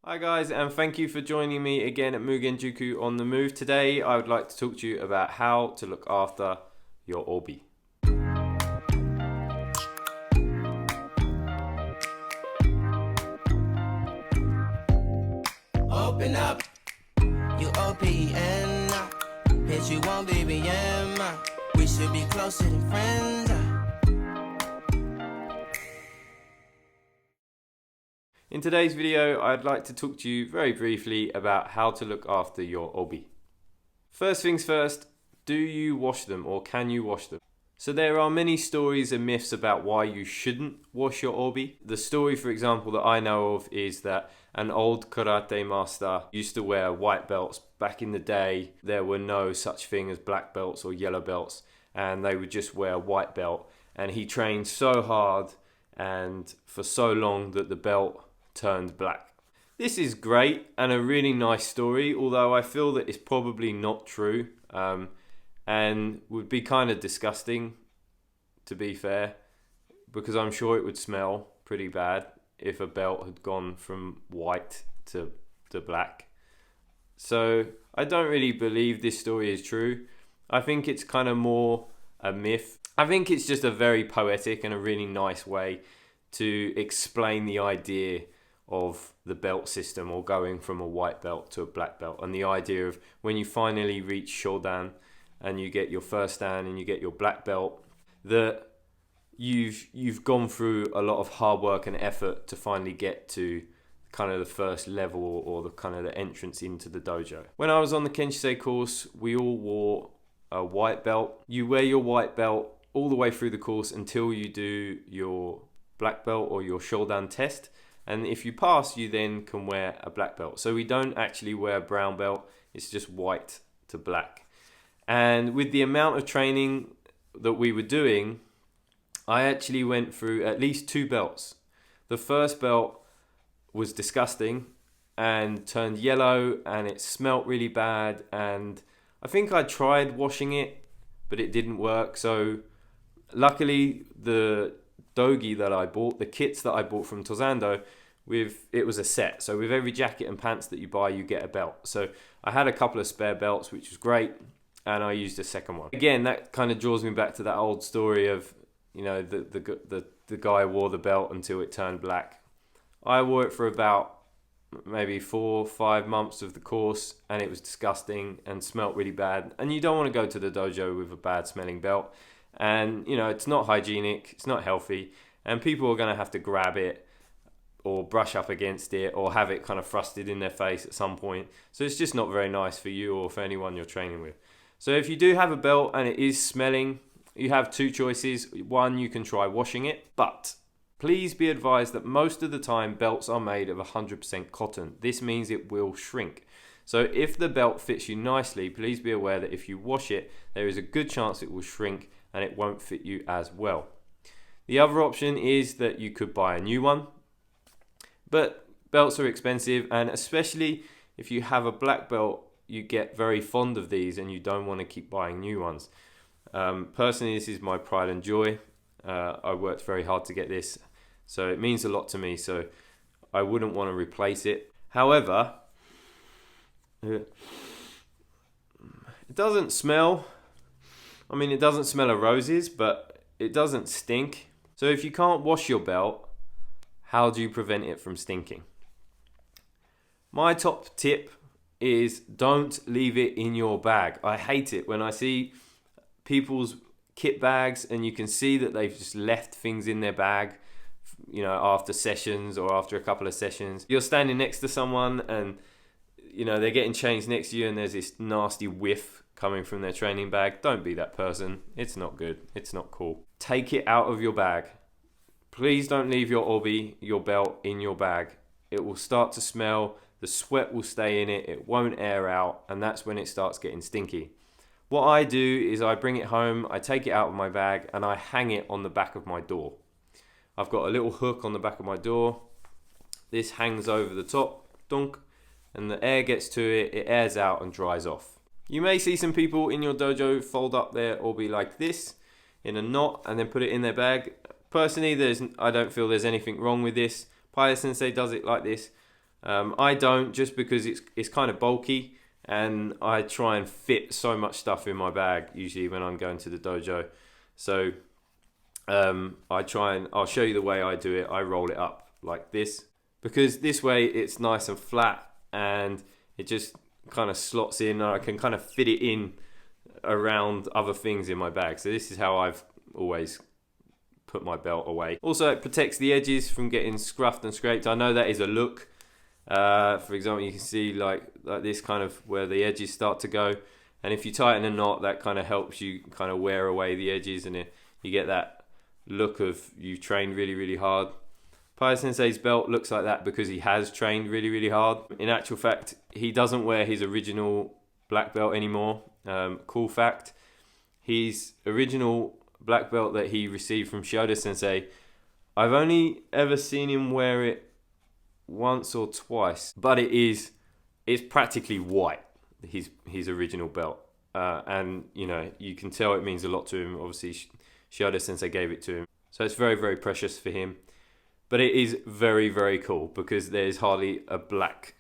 Hi guys, and thank you for joining me again at Mugenjuku on the Move. Today I would like to talk to you about how to look after your obi. Open up, you OPN. Hit you on BBM. We should be closer than friends. In today's video, I'd like to talk to you very briefly about how to look after your obi. First things first, do you wash them or can you wash them? So there are many stories and myths about why you shouldn't wash your obi. The story, for example, that I know of is that an old karate master used to wear white belts. Back in the day, there were no such thing as black belts or yellow belts, and they would just wear a white belt. And he trained so hard and for so long that the belt turned black. This is great and a really nice story, although I feel that it's probably not true. And would be kind of disgusting, to be fair, because I'm sure it would smell pretty bad if a belt had gone from white to black. So I don't really believe this story is true. I think it's kind of more a myth. I think it's just a very poetic and a really nice way to explain the idea of the belt system, or going from a white belt to a black belt, and the idea of when you finally reach Shodan and you get your first dan and you get your black belt, that you've gone through a lot of hard work and effort to finally get to kind of the first level, or the kind of the entrance into the dojo. When I was on the Kenshisei course, we all wore a white belt. You wear your white belt all the way through the course until you do your black belt or your Shodan test. And if you pass, you then can wear a black belt. So we don't actually wear a brown belt, it's just white to black. And with the amount of training that we were doing, I actually went through at least 2 belts. The first belt was disgusting and turned yellow, and it smelt really bad. And I think I tried washing it, but it didn't work. So luckily, the dogi that I bought, the kits that I bought from Tozando, it was a set. So with every jacket and pants that you buy, you get a belt. So I had a couple of spare belts, which was great, and I used a second one. Again, that kind of draws me back to that old story of, you know, the guy wore the belt until it turned black. I wore it for about maybe 4 or 5 months of the course, and it was disgusting and smelt really bad. And you don't want to go to the dojo with a bad smelling belt. And, you know, it's not hygienic, it's not healthy, and people are going to have to grab it or brush up against it or have it kind of thrusted in their face at some point. So it's just not very nice for you or for anyone you're training with. So if you do have a belt and it is smelling, you have 2 choices. One, you can try washing it, but please be advised that most of the time belts are made of 100% cotton. This means it will shrink. So if the belt fits you nicely, please be aware that if you wash it, there is a good chance it will shrink and it won't fit you as well. The other option is that you could buy a new one, but belts are expensive, and especially if you have a black belt, you get very fond of these and you don't want to keep buying new ones. Personally, this is my pride and joy. I worked very hard to get this, so it means a lot to me, so I wouldn't want to replace it. However, it doesn't smell. I mean, it doesn't smell of roses, but it doesn't stink. So if you can't wash your belt, how do you prevent it from stinking? My top tip is don't leave it in your bag. I hate it when I see people's kit bags and you can see that they've just left things in their bag, you know, after sessions or after a couple of sessions. You're standing next to someone and, you know, they're getting changed next to you and there's this nasty whiff coming from their training bag. Don't be that person. It's not good. It's not cool. Take it out of your bag. Please don't leave your obi, your belt, in your bag. It will start to smell. The sweat will stay in it. It won't air out, and that's when it starts getting stinky. What I do is I bring it home, I take it out of my bag, and I hang it on the back of my door. I've got a little hook on the back of my door. This hangs over the top, dunk, and the air gets to it, it airs out and dries off. You may see some people in your dojo fold up their obi like this in a knot and then put it in their bag. Personally, I don't feel there's anything wrong with this. Paya Sensei does it like this. I don't, just because it's kind of bulky, and I try and fit so much stuff in my bag usually when I'm going to the dojo. So I'll show you the way I do it. I roll it up like this, because this way it's nice and flat and it just kind of slots in, and I can kind of fit it in around other things in my bag. So this is how I've always put my belt away. Also, it protects the edges from getting scruffed and scraped. I know that is a look. For example, you can see like this kind of where the edges start to go, and if you tighten a knot, that kind of helps you kind of wear away the edges, and you get that look of you've trained really, really hard. Pai Sensei's belt looks like that because he has trained really, really hard. In actual fact, he doesn't wear his original black belt anymore. Cool fact, his original black belt that he received from Shioda Sensei, I've only ever seen him wear it once or twice, but it's practically white, his original belt. And you know, you can tell it means a lot to him. Obviously, Shioda Sensei gave it to him, so it's very, very precious for him. But it is very, very cool because there's hardly a black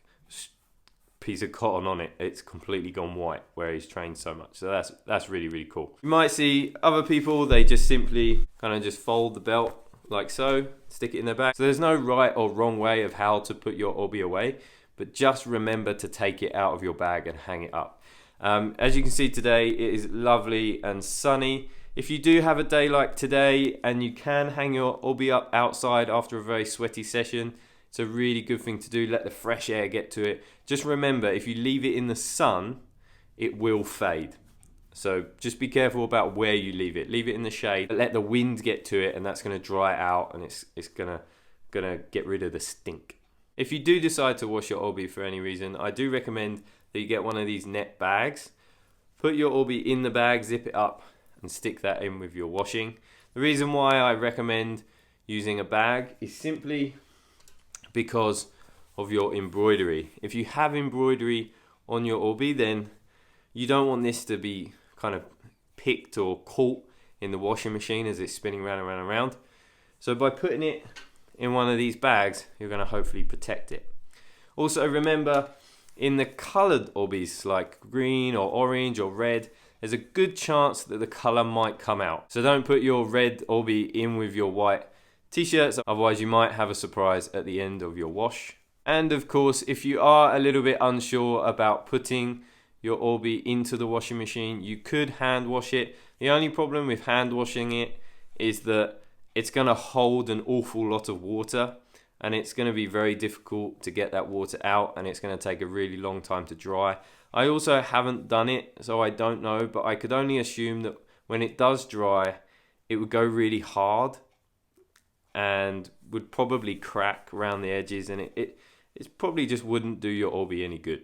piece of cotton on it. It's completely gone white where he's trained so much. So that's really, really cool. You might see other people, they just simply kind of just fold the belt like so, stick it in their bag. So there's no right or wrong way of how to put your obi away, but just remember to take it out of your bag and hang it up. As you can see today, it is lovely and sunny. If you do have a day like today and you can hang your obi up outside after a very sweaty session, it's a really good thing to do. Let the fresh air get to it. Just remember, if you leave it in the sun, it will fade. So just be careful about where you leave it. Leave it in the shade. Let the wind get to it, and that's going to dry it out, and it's gonna get rid of the stink. If you do decide to wash your obi for any reason, I do recommend that you get one of these net bags. Put your obi in the bag, zip it up, and stick that in with your washing. The reason why I recommend using a bag is simply because of your embroidery. If you have embroidery on your obi, then you don't want this to be kind of picked or caught in the washing machine as it's spinning round and round and round. So by putting it in one of these bags, you're going to hopefully protect it. Also remember, in the coloured obis like green or orange or red, there's a good chance that the colour might come out. So don't put your red obi in with your white t-shirts, otherwise you might have a surprise at the end of your wash. And of course, if you are a little bit unsure about putting your obi into the washing machine, you could hand wash it. The only problem with hand washing it is that it's going to hold an awful lot of water, and it's going to be very difficult to get that water out, and it's going to take a really long time to dry. I also haven't done it, so I don't know, but I could only assume that when it does dry, it would go really hard and would probably crack around the edges, and it probably just wouldn't do your obi any good,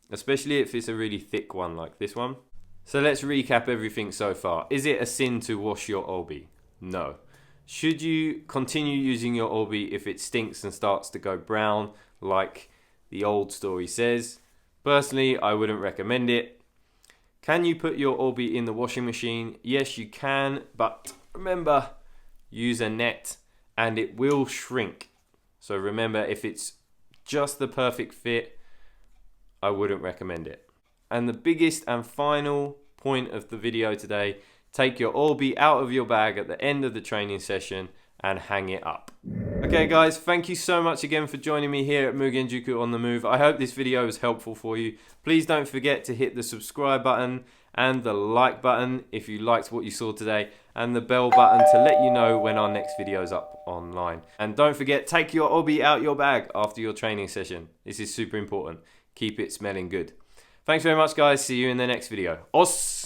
especially if it's a really thick one like this one. So let's recap everything so far. Is it a sin to wash your obi? No. Should you continue using your obi if it stinks and starts to go brown like the old story says? Personally, I wouldn't recommend it. Can you put your obi in the washing machine? Yes, you can, but remember, use a net and it will shrink. So remember, if it's just the perfect fit, I wouldn't recommend it. And the biggest and final point of the video today, take your obi out of your bag at the end of the training session and hang it up. Okay guys, thank you so much again for joining me here at Mugenjuku on the Move. I hope this video was helpful for you. Please don't forget to hit the subscribe button and the like button if you liked what you saw today, and the bell button to let you know when our next video is up online. And don't forget, take your obi out your bag after your training session. This is super important. Keep it smelling good. Thanks very much guys, see you in the next video. Os!